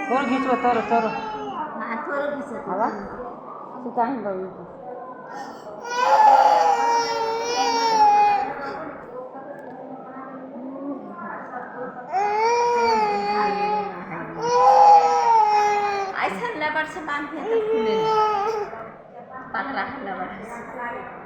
थोडं घ्यायचं तर थोडं घ्यायचं हवा तू काय बघू आई हल्ल्यावर से बांध के खुले पाकरा हल्ल्यावर